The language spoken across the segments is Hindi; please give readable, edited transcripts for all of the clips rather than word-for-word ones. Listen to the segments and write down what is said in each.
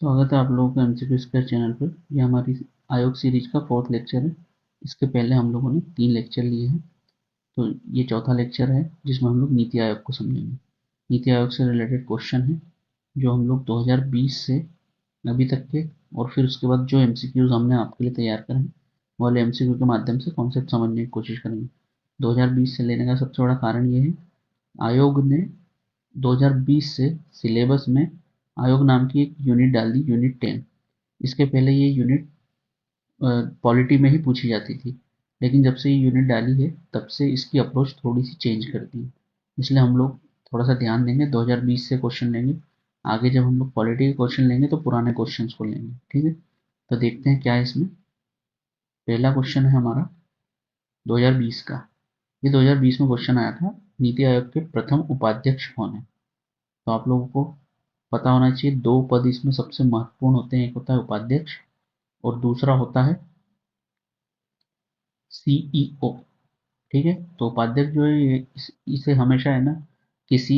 स्वागत है आप लोगों का एमसीक्यू स्क्वायर चैनल पर। यह हमारी आयोग सीरीज का 4th लेक्चर है। इसके पहले हम लोगों ने 3 लेक्चर लिए हैं, तो ये चौथा लेक्चर है जिसमें हम लोग नीति आयोग को समझेंगे। नीति आयोग से रिलेटेड क्वेश्चन है जो हम लोग 2020 से अभी तक के, और फिर उसके बाद जो एमसीक्यूज हमने आपके लिए तैयार करे हैं वो वाले एमसीक्यू के माध्यम से कॉन्सेप्ट समझने की कोशिश करेंगे। 2020 से लेने का सबसे बड़ा कारण ये है, आयोग ने 2020 से सिलेबस में आयोग नाम की एक यूनिट डाल दी, यूनिट 10। इसके पहले ये यूनिट पॉलिटी में ही पूछी जाती थी, लेकिन जब से ये यूनिट डाली है तब से इसकी अप्रोच थोड़ी सी चेंज कर दी है। इसलिए हम लोग थोड़ा सा ध्यान देंगे, 2020 से क्वेश्चन लेंगे। आगे जब हम लोग पॉलिटी के क्वेश्चन लेंगे तो पुराने क्वेश्चन को लेंगे, ठीक है। तो देखते हैं क्या है इसमें। पहला क्वेश्चन है हमारा 2020 का। ये 2020 में क्वेश्चन आया था, नीति आयोग के प्रथम उपाध्यक्ष कौन है। तो आप लोगों को पता होना चाहिए, दो पद इसमें सबसे महत्वपूर्ण होते हैं। एक होता है उपाध्यक्ष और दूसरा होता है सीईओ। ठीक है, तो उपाध्यक्ष जो है इसे हमेशा है ना किसी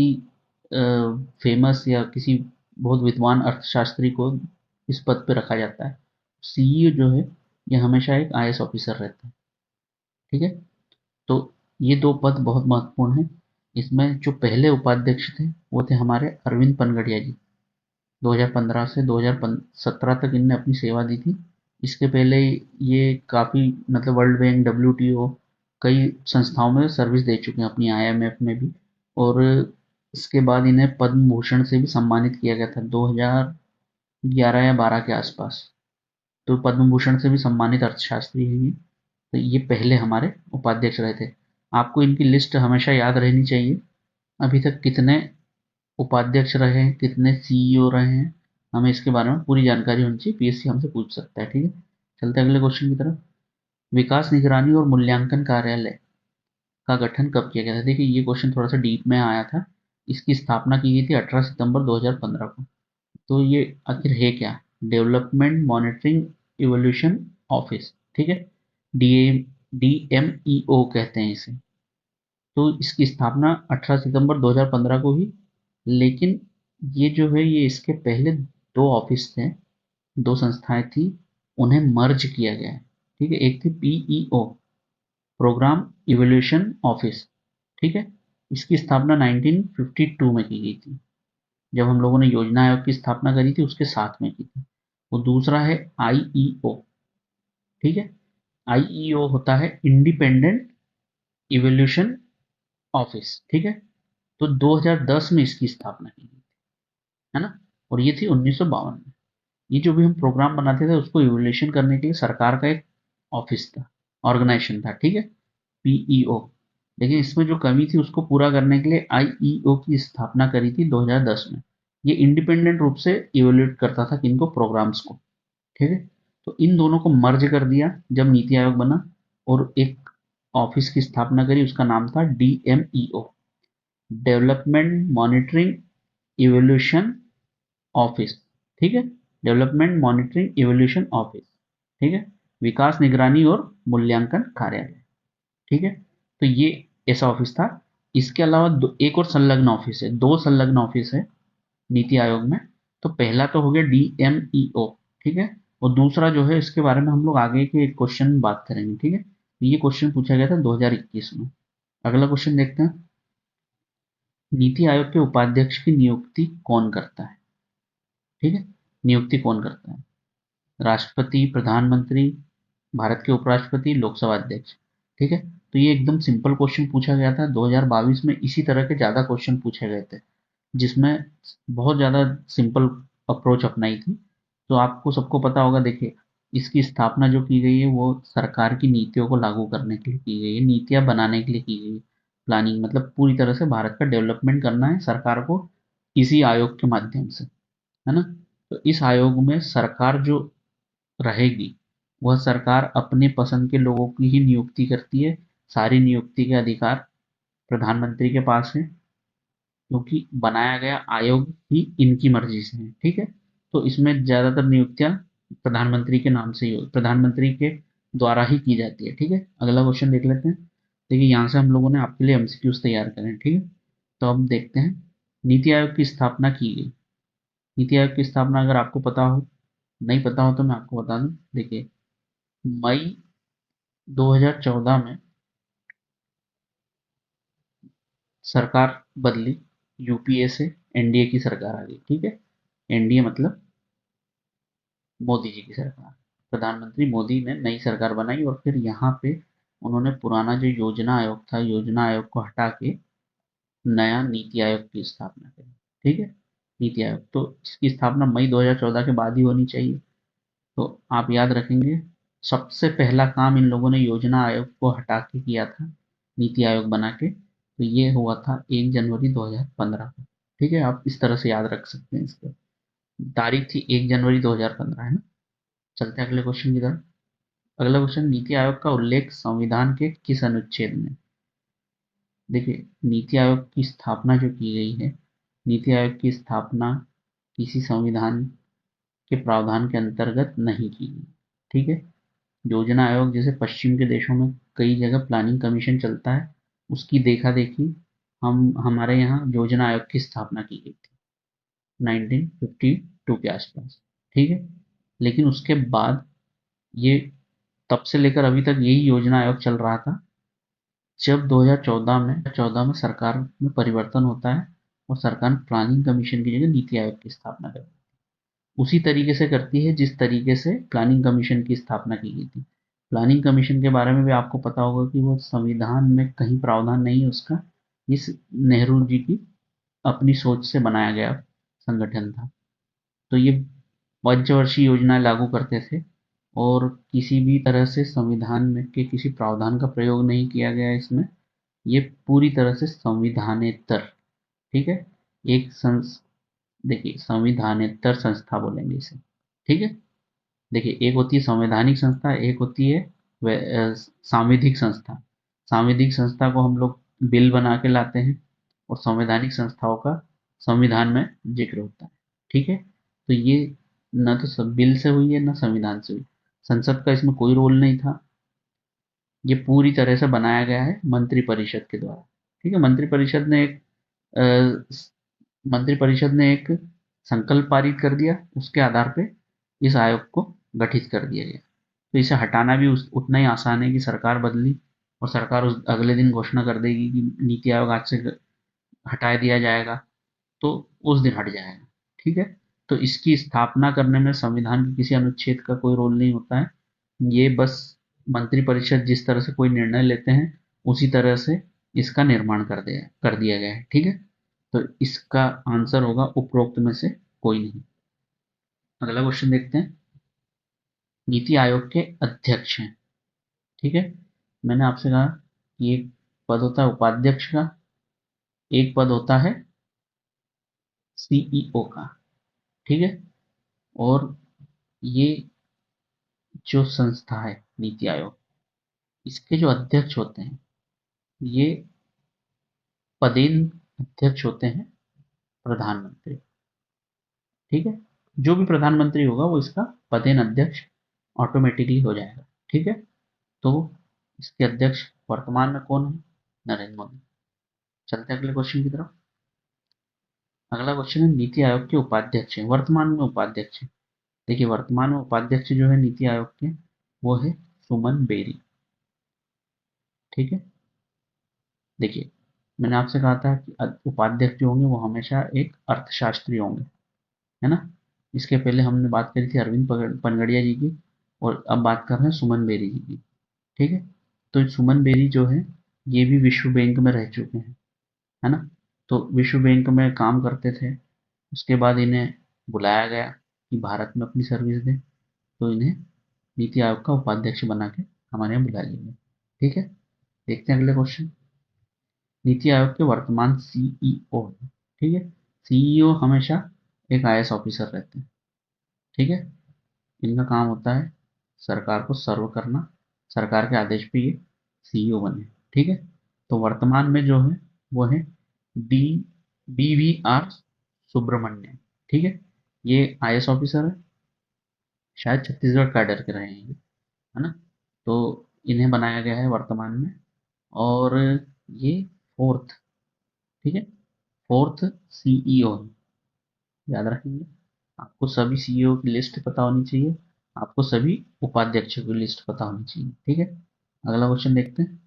फेमस या किसी बहुत विद्वान अर्थशास्त्री को इस पद पे रखा जाता है। सीईओ जो है ये हमेशा एक आईएएस ऑफिसर रहता है। ठीक है, तो ये दो पद बहुत महत्वपूर्ण हैं। इसमें जो पहले उपाध्यक्ष थे वो थे हमारे अरविंद पनगड़िया जी। 2015 से 2017 तक इनने अपनी सेवा दी थी। इसके पहले ये काफ़ी मतलब वर्ल्ड बैंक, डब्ल्यूटीओ, कई संस्थाओं में सर्विस दे चुके हैं, अपनी आईएमएफ में भी। और इसके बाद इन्हें पद्म भूषण से भी सम्मानित किया गया था 2011 या 12 के आसपास। तो पद्म भूषण से भी सम्मानित अर्थशास्त्री हैं ये। तो ये पहले हमारे उपाध्यक्ष रहे थे। आपको इनकी लिस्ट हमेशा याद रहनी चाहिए, अभी तक कितने उपाध्यक्ष रहे हैं, कितने सीईओ रहे हैं, हमें इसके बारे में पूरी जानकारी होनी चाहिए। पीएससी हमसे पूछ सकता है, ठीक है। चलते हैं अगले क्वेश्चन की तरफ। विकास निगरानी और मूल्यांकन कार्यालय का गठन कब किया गया था। देखिए ये क्वेश्चन थोड़ा सा डीप में आया था। इसकी स्थापना की गई थी 18 सितंबर 2015 को। तो ये आखिर है क्या, डेवलपमेंट मॉनिटरिंग इवोल्यूशन ऑफिस, ठीक है। डीएमईओ कहते हैं इसे। तो इसकी स्थापना 18 सितंबर 2015 को हुई। लेकिन ये जो है ये इसके पहले दो ऑफिस थे, दो संस्थाएं थी, उन्हें मर्ज किया गया है। ठीक है, एक थी पीईओ, प्रोग्राम इवोल्यूशन ऑफिस, ठीक है। इसकी स्थापना 1952 में की गई थी, जब हम लोगों ने योजना आयोग की स्थापना करी थी उसके साथ में की थी। वो दूसरा है आईईओ, ठीक है। आईईओ होता है इंडिपेंडेंट इवोल्यूशन ऑफिस, ठीक है। तो 2010 में इसकी स्थापना की गई, है ना। और ये थी 1952 में। ये जो भी हम प्रोग्राम बनाते थे उसको इवोल्यूशन करने के लिए सरकार का एक ऑफिस था, ऑर्गेनाइजेशन था, ठीक है, पीईओ। लेकिन इसमें जो कमी थी उसको पूरा करने के लिए आईईओ की स्थापना करी थी 2010 में। ये इंडिपेंडेंट रूप से इवोल्यूट करता था किनको, प्रोग्राम्स को, ठीक है। तो इन दोनों को मर्ज कर दिया जब नीति आयोग बना, और एक ऑफिस की स्थापना करी, उसका नाम था DMEO, development monitoring evolution office, ठीक है। डेवलपमेंट मॉनिटरिंग इवोल्यूशन ऑफिस, ठीक है। विकास निगरानी और मूल्यांकन कार्यालय, ठीक है। तो ये ऐसा ऑफिस था। इसके अलावा एक और संलग्न ऑफिस है, दो संलग्न ऑफिस है नीति आयोग में। तो पहला तो हो गया डीएमईओ, ठीक है। और दूसरा जो है इसके बारे में हम लोग आगे के क्वेश्चन में बात करेंगे, ठीक है। ये क्वेश्चन पूछा गया था 2021 में। अगला क्वेश्चन देखते हैं, नीति आयोग के उपाध्यक्ष की नियुक्ति कौन करता है। ठीक है, नियुक्ति कौन करता है, राष्ट्रपति, प्रधानमंत्री, भारत के उपराष्ट्रपति, लोकसभा अध्यक्ष, ठीक है। तो ये एकदम सिंपल क्वेश्चन पूछा गया था 2022 में। इसी तरह के ज़्यादा क्वेश्चन पूछे गए थे जिसमें बहुत ज़्यादा सिंपल अप्रोच अपनाई थी। तो आपको सबको पता होगा, देखिए इसकी स्थापना जो की गई है वो सरकार की नीतियों को लागू करने के लिए की गई है, नीतियाँ बनाने के लिए की गई है। प्लानिंग मतलब पूरी तरह से भारत का डेवलपमेंट करना है सरकार को इसी आयोग के माध्यम से, है ना। तो इस आयोग में सरकार जो रहेगी वह सरकार अपने पसंद के लोगों की ही नियुक्ति करती है। सारी नियुक्ति के अधिकार प्रधानमंत्री के पास है, क्योंकि बनाया गया आयोग ही इनकी मर्जी से है, ठीक है। तो इसमें ज्यादातर नियुक्तियां प्रधानमंत्री के नाम से ही, प्रधानमंत्री के द्वारा ही की जाती है, ठीक है। अगला क्वेश्चन देख लेते हैं। देखिए यहाँ से हम लोगों ने आपके लिए एमसीक्यूज तैयार करें, ठीक है। तो अब देखते हैं, नीति आयोग की स्थापना की गई नीति आयोग की स्थापना अगर आपको पता हो, नहीं पता हो तो मैं आपको बता दूं। देखिए, मई 2014 में सरकार बदली, यूपीए से एनडीए की सरकार आ गई। ठीक है, एनडीए मतलब मोदी जी की सरकार, प्रधानमंत्री मोदी ने नई सरकार बनाई और फिर यहाँ पे उन्होंने पुराना जो योजना आयोग था, योजना आयोग को हटा के नया नीति आयोग की स्थापना करी। ठीक है, नीति आयोग तो इसकी स्थापना मई 2014 के बाद ही होनी चाहिए। तो आप याद रखेंगे, सबसे पहला काम इन लोगों ने योजना आयोग को हटा के किया था, नीति आयोग बना के। तो ये हुआ था 1 जनवरी 2015 को। ठीक है, आप इस तरह से याद रख सकते हैं इसको। तारीख थी 1 जनवरी 2015, है ना। चलते हैं अगले क्वेश्चन की तरफ। अगला क्वेश्चन, नीति आयोग का उल्लेख संविधान के किस अनुच्छेद में। देखिए, नीति आयोग की स्थापना जो की गई है, नीति आयोग की स्थापना किसी संविधान के प्रावधान के अंतर्गत नहीं की गई। ठीक है, योजना आयोग जैसे पश्चिम के देशों में कई जगह प्लानिंग कमीशन चलता है, उसकी देखा देखी हम हमारे यहाँ योजना आयोग की स्थापना की गई थी 1952 के आसपास। ठीक है, लेकिन उसके बाद ये, तब से लेकर अभी तक यही योजना आयोग चल रहा था। जब 2014 में सरकार में परिवर्तन होता है और सरकार ने प्लानिंग कमीशन की जगह नीति आयोग की स्थापना करती है, उसी तरीके से करती है जिस तरीके से प्लानिंग कमीशन की स्थापना की गई थी। प्लानिंग कमीशन के बारे में भी आपको पता होगा कि वो संविधान में कहीं प्रावधान नहीं है उसका, इस नेहरू जी की अपनी सोच से बनाया गया संगठन था। तो ये पंचवर्षीय योजनाएं लागू करते थे और किसी भी तरह से संविधान में के किसी प्रावधान का प्रयोग नहीं किया गया इसमें। ये पूरी तरह से संविधानेतर। ठीक है, एक देखिए, संविधानेतर संस्था बोलेंगे इसे। ठीक है, देखिए, एक होती है संवैधानिक संस्था, एक होती है सांविधिक संस्था। सांविधिक संस्था को हम लोग बिल बना के लाते हैं और संवैधानिक संस्थाओं का संविधान में जिक्र होता है। ठीक है, तो ये न तो सब बिल से हुई है न संविधान से हुई, संसद का इसमें कोई रोल नहीं था। ये पूरी तरह से बनाया गया है मंत्रिपरिषद के द्वारा। ठीक है, अ, मंत्रिपरिषद ने एक संकल्प पारित कर दिया, उसके आधार पे इस आयोग को गठित कर दिया गया। तो इसे हटाना भी उतना ही आसान है कि सरकार बदली और सरकार उस अगले दिन घोषणा कर देगी कि नीति आयोग आज से हटा दिया जाएगा, तो उस दिन हट जाएगा। ठीक है, तो इसकी स्थापना करने में संविधान के किसी अनुच्छेद का कोई रोल नहीं होता है। ये बस मंत्रिपरिषद जिस तरह से कोई निर्णय लेते हैं उसी तरह से इसका निर्माण कर दिया गया है। ठीक है, तो इसका आंसर होगा उपरोक्त में से कोई नहीं। अगला क्वेश्चन देखते हैं, नीति आयोग के अध्यक्ष हैं। ठीक है, मैंने आपसे कहा कि एक पद होता है उपाध्यक्ष का, एक पद होता है सीईओ का। ठीक है, और ये जो संस्था है नीति आयोग, इसके जो अध्यक्ष होते हैं, ये पदेन अध्यक्ष होते हैं प्रधानमंत्री। ठीक है, जो भी प्रधानमंत्री होगा वो इसका पदेन अध्यक्ष ऑटोमेटिकली हो जाएगा। ठीक है, तो इसके अध्यक्ष वर्तमान में कौन है, नरेंद्र मोदी। चलते हैं अगले क्वेश्चन की तरफ। अगला क्वेश्चन है, नीति आयोग के उपाध्यक्ष हैं, वर्तमान में उपाध्यक्ष हैं। देखिए, वर्तमान में उपाध्यक्ष जो है नीति आयोग के, वो है सुमन बेरी। ठीक है, देखिए, मैंने आपसे कहा था कि उपाध्यक्ष जो होंगे वो हमेशा एक अर्थशास्त्री होंगे, है ना। इसके पहले हमने बात करी थी अरविंद पनगड़िया जी की, और अब बात कर रहे हैं सुमन बेरी जी की। ठीक है, तो सुमन बेरी जो है ये भी विश्व बैंक में रह चुके हैं, है ना। तो विश्व बैंक में काम करते थे, उसके बाद इन्हें बुलाया गया कि भारत में अपनी सर्विस दें, तो इन्हें नीति आयोग का उपाध्यक्ष बना के हमारे यहाँ बुला लिया गया। ठीक है, देखते हैं अगले क्वेश्चन। नीति आयोग के वर्तमान सीईओ, ठीक है, सीईओ हमेशा एक आईएएस ऑफिसर रहते हैं। ठीक है, इनका काम होता है सरकार को सर्व करना, सरकार के आदेश पे ये सीईओ बने। ठीक है, तो वर्तमान में जो है वो है डी BVR सुब्रमण्यम। ठीक है, ये आईएएस ऑफिसर है, शायद छत्तीसगढ़ कैडर के रहे हैं, है ना। तो इन्हें बनाया गया है वर्तमान में, और ये फोर्थ, ठीक है, फोर्थ सीईओ याद रखेंगे। आपको सभी सीईओ की लिस्ट पता होनी चाहिए, आपको सभी उपाध्यक्षों की लिस्ट पता होनी चाहिए। ठीक है, अगला क्वेश्चन देखते हैं।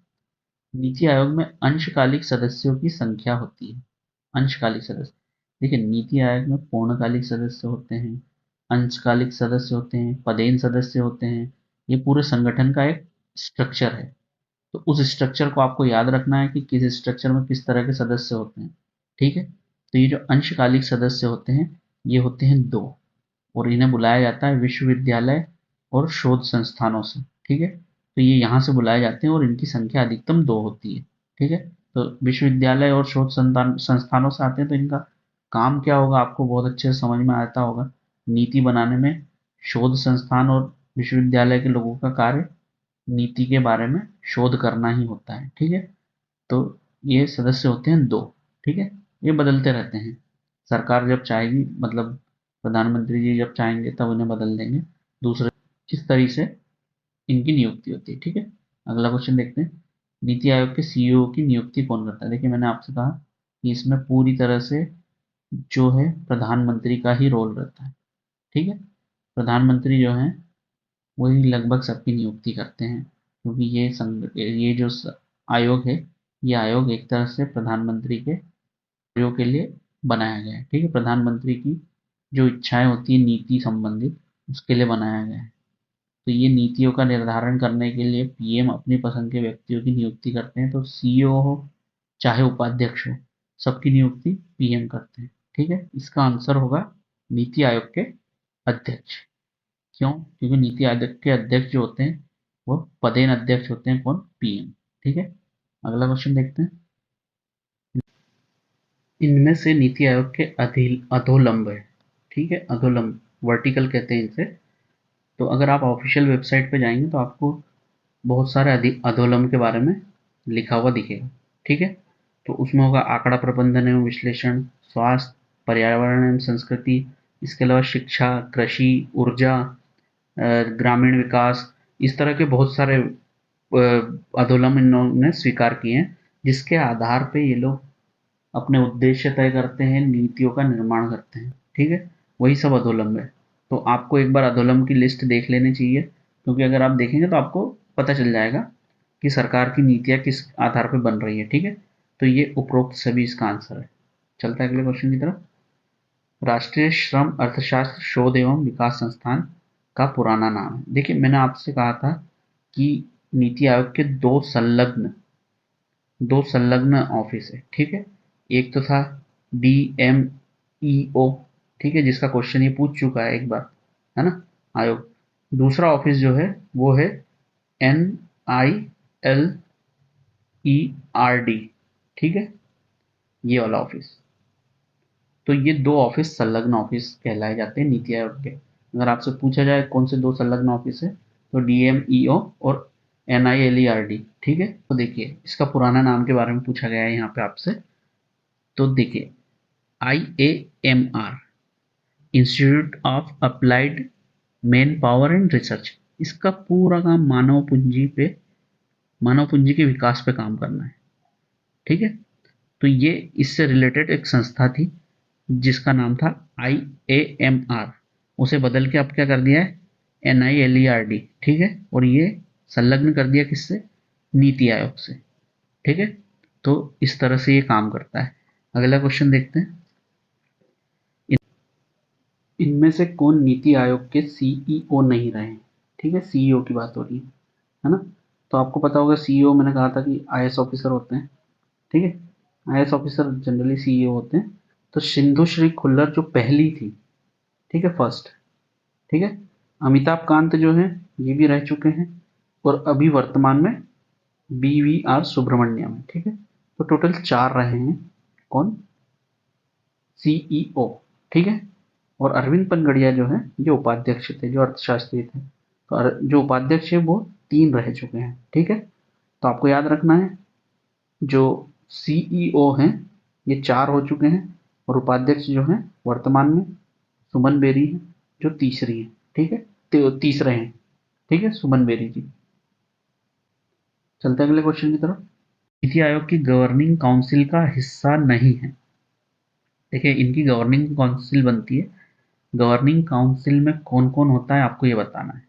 नीति आयोग में अंशकालिक सदस्यों की संख्या होती है। अंशकालिक सदस्य, देखिए नीति आयोग में पूर्णकालिक सदस्य होते हैं, अंशकालिक सदस्य होते हैं, पदेन सदस्य होते हैं। ये पूरे संगठन का एक स्ट्रक्चर है। तो उस स्ट्रक्चर को आपको याद रखना है कि किस स्ट्रक्चर में किस तरह के सदस्य होते हैं। ठीक है, तो ये जो अंशकालिक सदस्य होते हैं, ये होते हैं दो, और इन्हें बुलाया जाता है विश्वविद्यालय और शोध संस्थानों से। ठीक है, तो ये यहाँ से बुलाए जाते हैं और इनकी संख्या अधिकतम दो होती है। ठीक है, तो विश्वविद्यालय और शोध संस्थानों से आते हैं, तो इनका काम क्या होगा आपको बहुत अच्छे से समझ में आता होगा। नीति बनाने में शोध संस्थान और विश्वविद्यालय के लोगों का कार्य नीति के बारे में शोध करना ही होता है। ठीक है, तो ये सदस्य होते हैं दो। ठीक है, ये बदलते रहते हैं, सरकार जब चाहेगी, मतलब प्रधानमंत्री जी जब चाहेंगे तब इन्हें बदल देंगे दूसरे। इस तरीके से इनकी नियुक्ति होती है। ठीक है, अगला क्वेश्चन देखते हैं। नीति आयोग के सीईओ की नियुक्ति कौन करता है? देखिए मैंने आपसे कहा कि इसमें पूरी तरह से जो है प्रधानमंत्री का ही रोल रहता है। ठीक है, प्रधानमंत्री जो है वही लगभग सबकी नियुक्ति करते हैं, क्योंकि ये जो आयोग है, ये आयोग एक तरह से प्रधानमंत्री के कार्यों के लिए बनाया गया है। ठीक है, प्रधानमंत्री की जो इच्छाएं होती है नीति संबंधित, उसके लिए बनाया गया है। तो ये नीतियों का निर्धारण करने के लिए पीएम अपनी पसंद के व्यक्तियों की नियुक्ति करते हैं। तो सीईओ हो चाहे उपाध्यक्ष हो, सबकी नियुक्ति पीएम करते हैं। ठीक है, इसका आंसर होगा नीति आयोग के अध्यक्ष। क्यों? क्योंकि नीति आयोग के अध्यक्ष जो होते हैं वो पदेन अध्यक्ष होते हैं। कौन? पीएम। ठीक है, अगला क्वेश्चन देखते हैं। इनमें से नीति आयोग के अधोलंब है। ठीक है, अधोलंब वर्टिकल कहते हैं इनसे। तो अगर आप ऑफिशियल वेबसाइट पे जाएंगे तो आपको बहुत सारे अधोलंब के बारे में लिखा हुआ दिखेगा। ठीक है, तो उसमें होगा आंकड़ा प्रबंधन एवं विश्लेषण, स्वास्थ्य, पर्यावरण एवं संस्कृति, इसके अलावा शिक्षा, कृषि, ऊर्जा, ग्रामीण विकास, इस तरह के बहुत सारे अधोलंब इन्होंने स्वीकार किए हैं, जिसके आधार पे ये लोग अपने उद्देश्य तय करते हैं, नीतियों का निर्माण करते हैं। ठीक है, वही सब अधोलंब है। तो आपको एक बार अधोलंब की लिस्ट देख लेनी चाहिए, क्योंकि अगर आप देखेंगे तो आपको पता चल जाएगा कि सरकार की नीतियाँ किस आधार पर बन रही है। ठीक है, तो ये उपरोक्त सभी इसका आंसर है। चलता है अगले क्वेश्चन की तरफ। राष्ट्रीय श्रम अर्थशास्त्र शोध एवं विकास संस्थान का पुराना नाम है। देखिए मैंने आपसे कहा था कि नीति आयोग के दो संलग्न ऑफिस है। ठीक है, एक तो था DMEO, ठीक है, जिसका क्वेश्चन ये पूछ चुका है एक बार, है ना, आयोग। दूसरा ऑफिस जो है वो है NILERD। ठीक है, ये वाला ऑफिस। तो ये दो ऑफिस संलग्न ऑफिस कहलाए जाते हैं नीति आयोग के। अगर आपसे पूछा जाए कौन से दो संलग्न ऑफिस है, तो DMEO और NILERD। ठीक है, तो देखिए इसका पुराना नाम के बारे में पूछा गया है यहाँ पे आपसे। तो देखिए IAMR, institute of applied man power and research, इसका पूरा काम मानव पूंजी के विकास पे काम करना है। ठीक है, तो ये इससे रिलेटेड एक संस्था थी जिसका नाम था IAMR, उसे बदल के अब क्या कर दिया है NILERD। ठीक है, और ये संलग्न कर दिया किससे? नीति आयोग से। ठीक है, तो इस तरह से ये काम करता है। अगला क्वेश्चन देखते हैं। इनमें से कौन नीति आयोग के सीईओ नहीं रहे? ठीक है, सीईओ की बात हो रही है ना। तो आपको पता होगा सीईओ, मैंने कहा था कि आईएएस ऑफिसर होते हैं। ठीक है, आईएएस ऑफिसर जनरली सीईओ होते हैं। तो सिंधु श्री खुल्लर जो पहली थी, ठीक है, फर्स्ट। ठीक है, अमिताभ कांत जो है ये भी रह चुके हैं, और अभी वर्तमान में BVR सुब्रमण्यम है। ठीक है, तो टोटल 4 रहे हैं। कौन? सीईओ। ठीक है, और अरविंद पनगड़िया जो है ये उपाध्यक्ष थे, जो अर्थशास्त्री थे। तो जो उपाध्यक्ष है वो 3 रह चुके हैं। ठीक है, तो आपको याद रखना है जो सीईओ हैं ये 4 हो चुके हैं, और उपाध्यक्ष जो हैं वर्तमान में सुमन बेरी है जो तीसरी है। ठीक है, तीसरे हैं। ठीक है, सुमन बेरी जी। चलते हैं अगले क्वेश्चन की तरफ। नीति आयोग की गवर्निंग काउंसिल का हिस्सा नहीं है। देखिए इनकी गवर्निंग काउंसिल बनती है गवर्निंग काउंसिल में कौन कौन होता है आपको ये बताना है।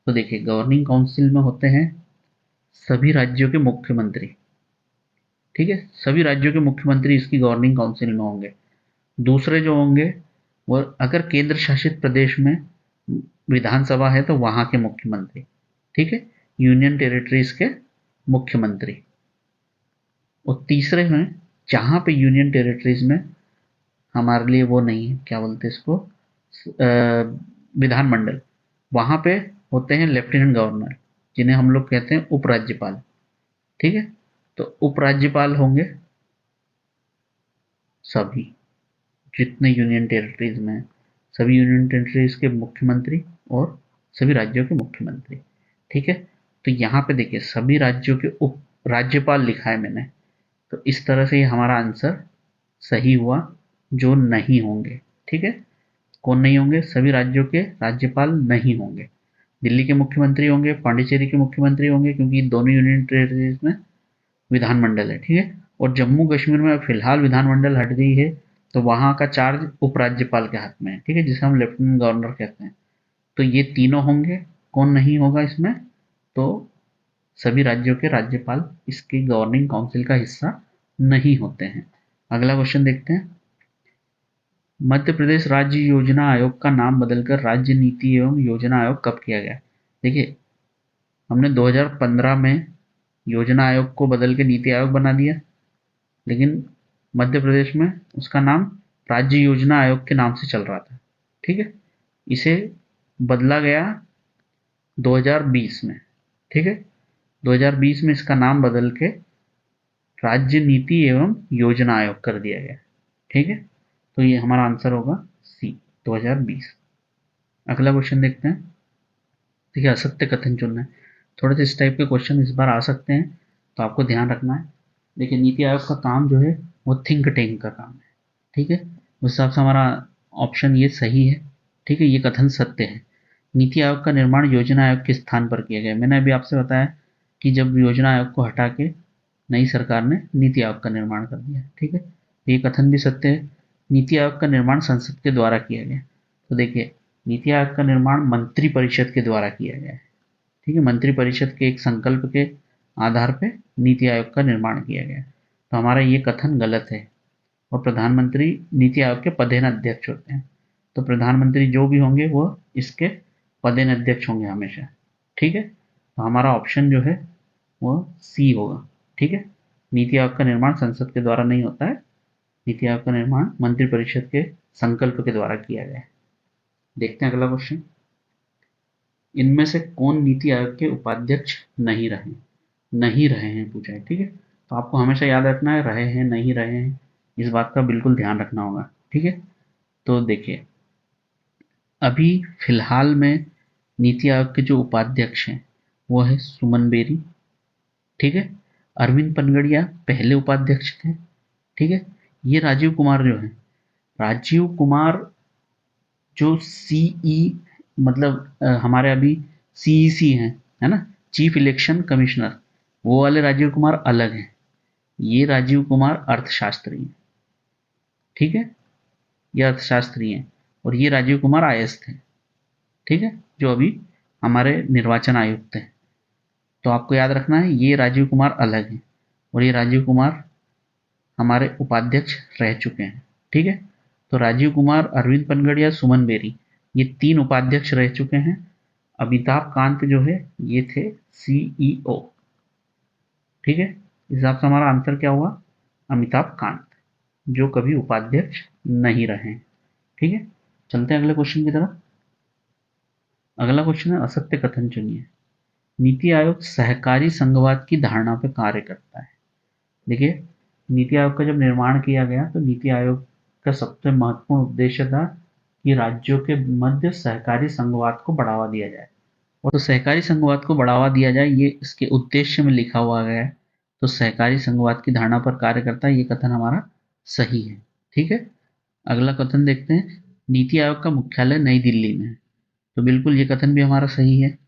तो देखिए, गवर्निंग काउंसिल में होते हैं सभी राज्यों के मुख्यमंत्री। ठीक है, सभी राज्यों के मुख्यमंत्री इसकी गवर्निंग काउंसिल में होंगे। दूसरे जो होंगे वो, अगर केंद्र शासित प्रदेश में विधानसभा है तो वहां के मुख्यमंत्री। ठीक है, यूनियन टेरिटरीज के मुख्यमंत्री। और तीसरे में, जहां पे यूनियन टेरिटरीज में हमारे लिए वो नहीं है, क्या बोलते हैं इसको, विधानमंडल, वहां पे होते हैं लेफ्टिनेंट गवर्नर, जिन्हें हम लोग कहते हैं उपराज्यपाल। ठीक है, तो उपराज्यपाल होंगे सभी, जितने यूनियन टेरिटरीज में हैं, सभी यूनियन टेरिटरीज के मुख्यमंत्री और सभी राज्यों के मुख्यमंत्री। ठीक है, तो यहाँ पे देखिए सभी राज्यों के उप राज्यपाल लिखा है मैंने, तो इस तरह से ये हमारा आंसर सही हुआ, जो नहीं होंगे। ठीक है, कौन नहीं होंगे, सभी राज्यों के राज्यपाल नहीं होंगे। दिल्ली के मुख्यमंत्री होंगे, पांडिचेरी के मुख्यमंत्री होंगे, क्योंकि दोनों यूनियन टेरिटरीज में विधानमंडल है। ठीक है, और जम्मू कश्मीर में फिलहाल विधानमंडल हट गई है, तो वहां का चार्ज उपराज्यपाल के हाथ में है। ठीक है, जिसे हम लेफ्टिनेंट गवर्नर कहते हैं। तो ये तीनों होंगे। कौन नहीं होगा इसमें, तो सभी राज्यों के राज्यपाल इसकी गवर्निंग काउंसिल का हिस्सा नहीं होते हैं। अगला क्वेश्चन देखते हैं। मध्य प्रदेश राज्य योजना आयोग का नाम बदलकर राज्य नीति एवं योजना आयोग कब किया गया? देखिए, हमने 2015 में योजना आयोग को बदल के नीति आयोग बना दिया, लेकिन मध्य प्रदेश में उसका नाम राज्य योजना आयोग के नाम से चल रहा था। ठीक है, इसे बदला गया 2020 में। ठीक है, 2020 में इसका नाम बदल के राज्य नीति एवं योजना आयोग कर दिया गया। ठीक है, तो ये हमारा आंसर होगा सी, 2020। अगला क्वेश्चन देखते हैं। देखिए, असत्य कथन चुनना है। थोड़े से इस टाइप के क्वेश्चन इस बार आ सकते हैं, तो आपको ध्यान रखना है। देखिए, नीति आयोग का काम जो है वो थिंक टैंक का काम है। ठीक है, उस हिसाब से हमारा ऑप्शन ये सही है। ठीक है, ये कथन सत्य है। नीति आयोग का निर्माण योजना आयोग के स्थान पर किया गया। मैंने अभी आपसे बताया कि जब योजना आयोग को हटा के नई सरकार ने नीति आयोग का निर्माण कर दिया। ठीक है, तो ये कथन भी सत्य है। नीति आयोग का निर्माण संसद के द्वारा किया गया। तो देखिए, नीति आयोग का निर्माण मंत्री परिषद के द्वारा किया गया है। ठीक है, मंत्री परिषद के एक संकल्प के आधार पे नीति आयोग का निर्माण किया गया। तो हमारा ये कथन गलत है। और प्रधानमंत्री नीति आयोग के पदेन अध्यक्ष होते हैं। तो प्रधानमंत्री जो भी होंगे वो इसके पदेन अध्यक्ष होंगे हमेशा। ठीक है, तो हमारा ऑप्शन जो है वो सी होगा। ठीक है, नीति आयोग का निर्माण संसद के द्वारा नहीं होता है, नीति आयोग का निर्माण मंत्रिपरिषद के संकल्प के द्वारा किया गया है। देखते हैं अगला क्वेश्चन। इनमें से कौन नीति आयोग के उपाध्यक्ष नहीं रहे? नहीं रहे हैं पूछा है। ठीक है, तो आपको हमेशा याद रखना है, रहे हैं नहीं रहे हैं, इस बात का बिल्कुल ध्यान रखना होगा। ठीक है, तो देखिए, अभी फिलहाल में नीति आयोग के जो उपाध्यक्ष हैं वो है सुमन बेरी। ठीक है, अरविंद पनगड़िया पहले उपाध्यक्ष थे। ठीक है, ये राजीव कुमार जो है, राजीव कुमार जो सीई, मतलब हमारे अभी सीईसी हैं, है ना, चीफ इलेक्शन कमिश्नर, वो वाले राजीव कुमार अलग हैं। ये राजीव कुमार अर्थशास्त्री हैं। ठीक है, ये अर्थशास्त्री हैं, और ये राजीव कुमार आईएएस थे। ठीक है, जो अभी हमारे निर्वाचन आयुक्त हैं। तो आपको याद रखना है, ये राजीव कुमार अलग हैं और ये राजीव कुमार हमारे उपाध्यक्ष रह चुके हैं। ठीक है, तो राजीव कुमार, अरविंद पनगड़िया, सुमन बेरी, ये तीन उपाध्यक्ष रह चुके हैं। अमिताभ कांत जो है ये थे सीईओ। ठीक है, इस हिसाब से हमारा आंसर क्या हुआ, अमिताभ कांत, जो कभी उपाध्यक्ष नहीं रहे। ठीक है, चलते हैं अगले क्वेश्चन की तरफ। अगला क्वेश्चन है, असत्य कथन चुनिए। नीति आयोग सहकारी संघवाद की धारणा पर कार्य करता है। देखिए, नीति आयोग का जब निर्माण किया गया तो नीति आयोग का सबसे महत्वपूर्ण उद्देश्य था कि राज्यों के मध्य सहकारी संघवाद को बढ़ावा दिया जाए। और तो सहकारी संघवाद को बढ़ावा दिया जाए, ये इसके उद्देश्य में लिखा हुआ गया है। तो सहकारी संघवाद की धारणा पर कार्य करता है, ये कथन हमारा सही है। ठीक है, अगला कथन देखते हैं। नीति आयोग का मुख्यालय नई दिल्ली में है। तो बिल्कुल ये कथन भी हमारा सही है।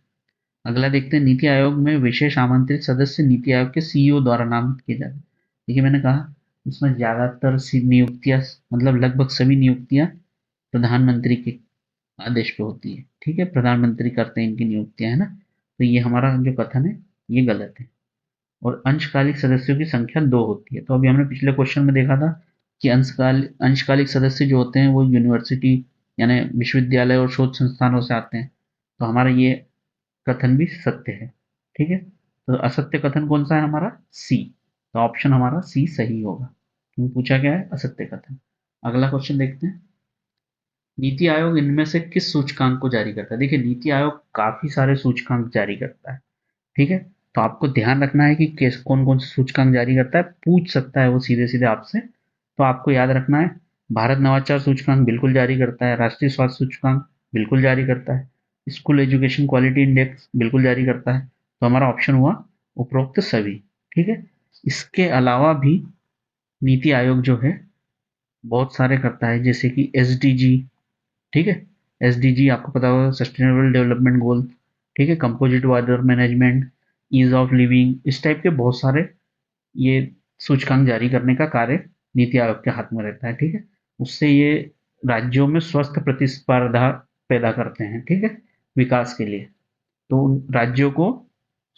अगला देखते हैं, नीति आयोग में विशेष आमंत्रित सदस्य नीति आयोग के सीईओ द्वारा नामित किए जाते हैं। देखिए, मैंने कहा इसमें ज्यादातर सी नियुक्तियां, मतलब लगभग सभी नियुक्तियां प्रधानमंत्री के आदेश पे होती है। ठीक है, प्रधानमंत्री करते हैं इनकी नियुक्तियां, है ना। तो ये हमारा जो कथन है ये गलत है। और अंशकालिक सदस्यों की संख्या 2 होती है। तो अभी हमने पिछले क्वेश्चन में देखा था कि अंशकालिक सदस्य जो होते हैं वो यूनिवर्सिटी यानी विश्वविद्यालय और शोध संस्थानों से आते हैं। तो हमारा ये कथन भी सत्य है। ठीक है, तो असत्य कथन कौन सा है हमारा? सी। तो ऑप्शन हमारा सी सही होगा, क्योंकि पूछा गया है असत्य कथन। अगला क्वेश्चन देखते हैं। नीति आयोग इनमें से किस सूचकांक को जारी करता है? देखिए, नीति आयोग काफी सारे सूचकांक जारी करता है। ठीक है, तो आपको ध्यान रखना है कि किस कौन कौन से सूचकांक जारी करता है, पूछ सकता है वो सीधे सीधे आपसे। तो आपको याद रखना है, भारत नवाचार सूचकांक बिल्कुल जारी करता है, राष्ट्रीय स्वास्थ्य सूचकांक बिल्कुल जारी करता है, स्कूल एजुकेशन क्वालिटी इंडेक्स बिल्कुल जारी करता है। तो हमारा ऑप्शन हुआ उपरोक्त सभी। ठीक है, इसके अलावा भी नीति आयोग जो है बहुत सारे करता है, जैसे कि एसडीजी। ठीक है, एसडीजी आपको पता होगा, सस्टेनेबल डेवलपमेंट गोल। ठीक है, composite water management, ease of living, इस टाइप के बहुत सारे ये सूचकांक जारी करने का कार्य नीति आयोग के हाथ में रहता है। ठीक है, उससे ये राज्यों में स्वस्थ प्रतिस्पर्धा पैदा करते हैं। ठीक है, विकास के लिए। तो उन राज्यों को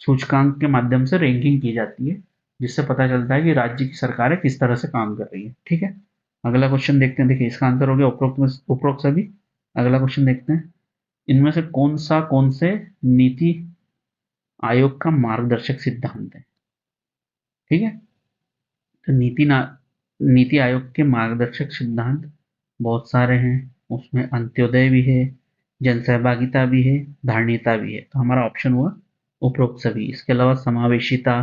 सूचकांक के माध्यम से रैंकिंग की जाती है, जिससे पता चलता है कि राज्य की सरकारें किस तरह से काम कर रही है। ठीक है, अगला क्वेश्चन देखते हैं। देखिए, इसका आंसर हो गया उपरोक्त सभी। अगला क्वेश्चन देखते हैं। इनमें से कौन से नीति आयोग का मार्गदर्शक सिद्धांत है? ठीक है, तो नीति आयोग के मार्गदर्शक सिद्धांत बहुत सारे हैं। उसमें अंत्योदय भी है, जन सहभागिता भी है, धारणीयता भी है। तो हमारा ऑप्शन हुआ उपरोक्त सभी। इसके अलावा समावेशिता,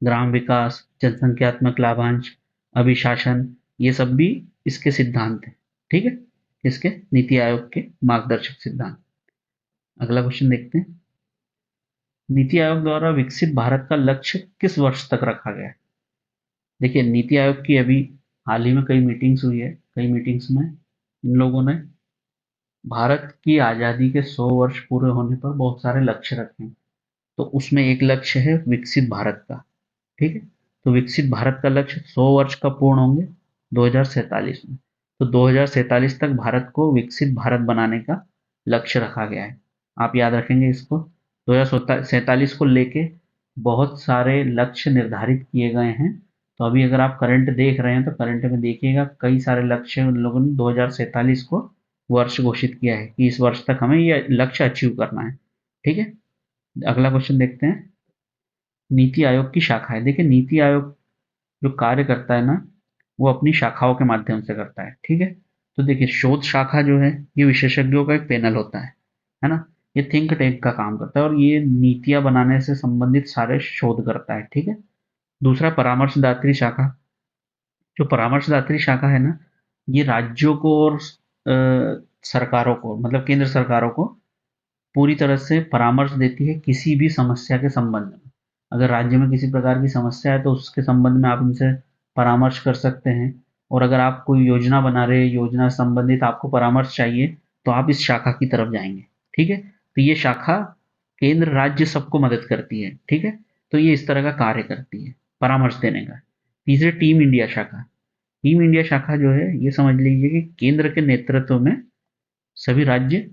ग्राम विकास, जनसंख्यात्मक लाभांश, अभिशासन, ये सब भी इसके सिद्धांत हैं। ठीक है, इसके नीति आयोग के मार्गदर्शक सिद्धांत। अगला क्वेश्चन देखते हैं। नीति आयोग द्वारा विकसित भारत का लक्ष्य किस वर्ष तक रखा गया है? देखिए, नीति आयोग की अभी हाल ही में कई मीटिंग्स हुई है। कई मीटिंग्स में इन लोगों ने भारत की आज़ादी के 100 वर्ष पूरे होने पर बहुत सारे लक्ष्य रखे हैं। तो उसमें एक लक्ष्य है विकसित भारत का। ठीक है, तो विकसित भारत का लक्ष्य 100 वर्ष कब पूर्ण होंगे? 2047 में। तो 2047 तक भारत को विकसित भारत बनाने का लक्ष्य रखा गया है। आप याद रखेंगे इसको। 2047 को लेके बहुत सारे लक्ष्य निर्धारित किए गए हैं। तो अभी अगर आप करंट देख रहे हैं तो करंट में देखिएगा कई सारे लक्ष्य उन लोगों ने 2047 को वर्ष घोषित किया है कि इस वर्ष तक हमें ये लक्ष्य अचीव करना है। ठीक है, अगला क्वेश्चन देखते हैं। नीति आयोग की शाखाएं। देखिए, नीति आयोग जो कार्य करता है ना, वो अपनी शाखाओं के माध्यम से करता है। ठीक है, तो देखिए, शोध शाखा जो है ये विशेषज्ञों का एक पैनल होता है ना। ये थिंक टैंक का काम करता है और ये नीतियां बनाने से संबंधित सारे शोध करता है। ठीक है, दूसरा परामर्शदात्री शाखा। जो परामर्शदात्री शाखा है ना, ये राज्यों को और सरकारों को, मतलब केंद्र सरकारों को पूरी तरह से परामर्श देती है किसी भी समस्या के संबंध में। अगर राज्य में किसी प्रकार की समस्या है तो उसके संबंध में आप उनसे परामर्श कर सकते हैं। और अगर आप कोई योजना बना रहे हैं, योजना से संबंधित आपको परामर्श चाहिए, तो आप इस शाखा की तरफ जाएंगे। ठीक है, तो ये शाखा केंद्र राज्य सबको मदद करती है। ठीक है, तो ये इस तरह का कार्य करती है, परामर्श देने का। तीसरे, टीम इंडिया शाखा। टीम इंडिया शाखा जो है ये समझ लीजिए कि केंद्र के नेतृत्व में सभी राज्य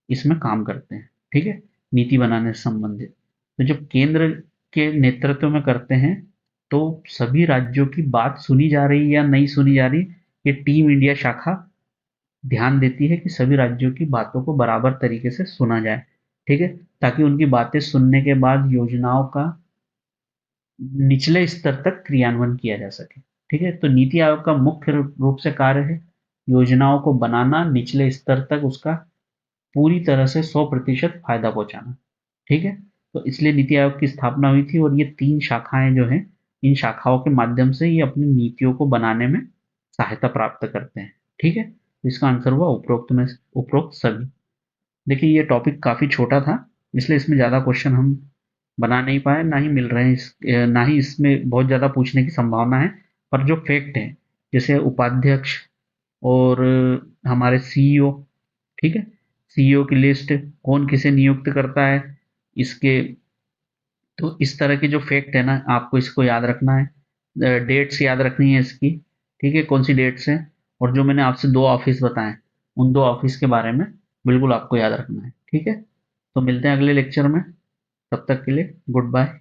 इसमें काम करते हैं। ठीक है, नीति बनाने से संबंधित। तो जब केंद्र के नेतृत्व में करते हैं तो सभी राज्यों की बात सुनी जा रही या नहीं सुनी जा रही, ये टीम इंडिया शाखा ध्यान देती है कि सभी राज्यों की बातों को बराबर तरीके से सुना जाए। ठीक है, ताकि उनकी बातें सुनने के बाद योजनाओं का निचले स्तर तक क्रियान्वयन किया जा सके। ठीक है, तो नीति आयोग का मुख्य रूप से कार्य है योजनाओं को बनाना, निचले स्तर तक उसका पूरी तरह से 100% फायदा पहुंचाना। ठीक है, तो इसलिए नीति आयोग की स्थापना हुई थी और ये 3 शाखाएं जो हैं, इन शाखाओं के माध्यम से ये अपनी नीतियों को बनाने में सहायता प्राप्त करते हैं। ठीक है, तो इसका आंसर हुआ उपरोक्त सभी। देखिए, ये टॉपिक काफी छोटा था, इसलिए इसमें ज्यादा क्वेश्चन हम बना नहीं पाए, ना ही मिल रहे हैं ना ही इसमें बहुत ज्यादा पूछने की संभावना है। पर जो फैक्ट है, जैसे उपाध्यक्ष और हमारे सीईओ, ठीक है, सीईओ की लिस्ट, कौन किसे नियुक्त करता है, इसके, तो इस तरह के जो फैक्ट है ना, आपको इसको याद रखना है। डेट्स याद रखनी है इसकी। ठीक है, कौन सी डेट्स है। और जो मैंने आपसे 2 ऑफिस बताए, उन 2 ऑफिस के बारे में बिल्कुल आपको याद रखना है, ठीक है। तो मिलते हैं अगले लेक्चर में, तब तक के लिए गुड बाय।